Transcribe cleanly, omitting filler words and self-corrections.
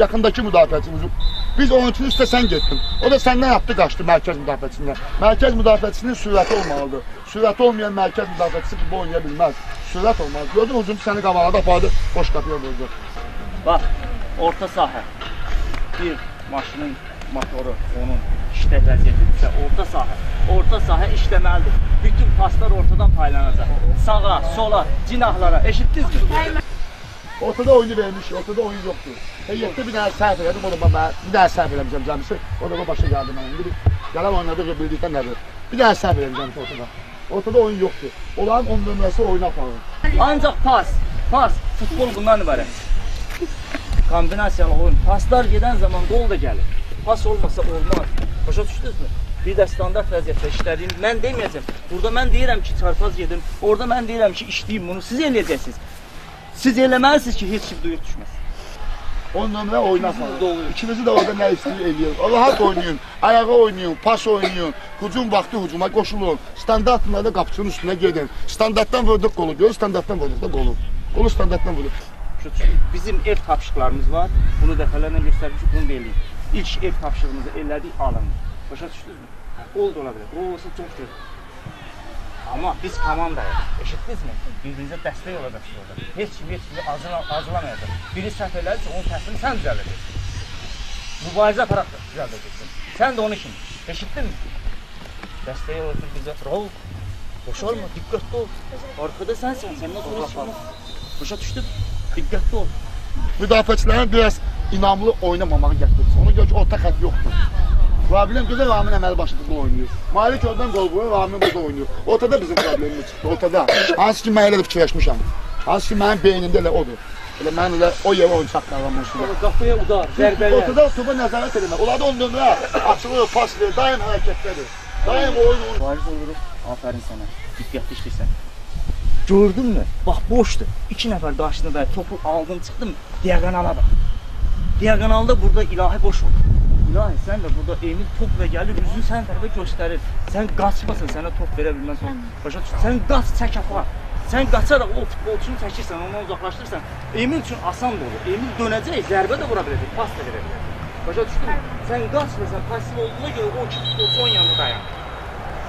Yakındaki müdafiəçimizin. Biz oyuncunun üstə sən getdin. O da səndən yaptı, qaçdı mərkəz müdafiəçisindən. Mərkəz müdafiəçisinin sürəti olmalıdır. Sürəti olmayan mərkəz müdafiəçisi futbol oynaya bilməz. Sürət olmalıdır. Gördün, hücumçu səni qabağa da apardı, boş qapıya vurdu. Bax, orta sahə. Bir maşının motoru, onun işlək vəziyyətidirsə, orta sahə işləməlidir. Bütün paslar ortadan paylanacaq. Sağa, sola, cinahlara, eşitdinizmi? Ortada oyunu vermiş, ortada oyun yoxdur. Heyətdə bir dənə səhv elədim, o da bir dənə səhv eləmişəm cəmisi. O da başa gəldi mənə. İndi gələm oynadı, bildikdən nədir? Bir dənə səhv eləmişəm ortada. Ortada oyun yoxdur. Onların 10 nömrəsi oyunu aparır. Ancaq pas, futbol bundan ibarət. Kombinasiyalı oyun. Paslar gedən zaman gol da gəlir. Pas olmasa olmaz. Başa düşdünüzmü? Bir də standart vəziyyətdə işlədiyim, mən deməyəcəm. Burada mən deyirəm ki, çarpaz gedim. Orada mən deyirəm ki, işləyim bunu. Siz eləyəcəksiniz. Siz eləməlisiniz ki, heç kim duyuq düşməz. 10 nömrə oyuna aparır. İkinizi də orada nə istəyir eləyir. Rahat oynayın, ayağa oynayın, pas oynayın, hücum vaxtı hücuma qoşulun. Standartında da qapıçının üstünə gedin. Standartdan vurduq qolu, gör, standartdan vurduq da qolu. Qolu standartdan vurduq. Bizim ev tapşırıqlarımız var. Bunu dəfələrlə göstərdik, bunu da eləyin. İlk ev tapşırığımızı elədik, alındı. Başa düşdünüzmü? Oldu ola bilər, o olsa çox gözür. Amma biz komandayıq, eşitdinizmi? Birinizə dəstək olacaqsınız orada. Heç kimi acılamayacaq. Biri səhv elədi ki, onun təsirini sən düzəldəcəksin. Mübarizə aparaq da düzəldəcəksin. Sən də onun kimi, eşitdinmi? Dəstək olacaq bizə, rahat. Boş olma, diqqətli ol. Arkada sənsən, səndən sonra çıxmaz. Başa düşdün, diqqətli ol. Müdafiəçilərin biraz inamlı oynamamağı gətirir. Ona görə ki, orta xət yoxdur. Rabiləm gözəl Ramin əməli başlıqlı oynayır. Malik oradan qol qoyur, Ramin burada oynayır. Ortada bizim problemimiz çıxdı, ortada. Hansı ki, mən elə də fikirləşmişəm. Hansı ki, mənim beynimdə elə odur. Elə mən elə o yerə oyun çatdırmışım. Qapıya udar, zərbələr. Ortada topa nəzarət eləmək. Onlarda 10 nömrə açılır, pas verir, daim hərəkətdədir. Daim oyun olur. Variz oluruq, afərin sənə. Diqqətli işləyirsən. Gördünmü? Bax, boşdur. 2 nəfər qarşında da topu aldın, çıxdın, diagonala bax. Diagonalda burada ilahi boş olur. İlahi, sən də burada Emil topla gəlir, üzünü sən tərəfə göstərir. Sən qaçmasın, sənə top verə bilməz. Başa düşün, sən qaç, çək apar. Sən qaçaraq o futbolçunu çəkirsən, ondan uzaqlaşdırırsan, Emil üçün asan da olur. Emil dönəcək, zərbə də vura biləcək, pas da verə biləcək. Başa düşdün mü? Sən qaçmırsan, pasiv olduğuna görə o iki futbolçu onun yanında dayanır.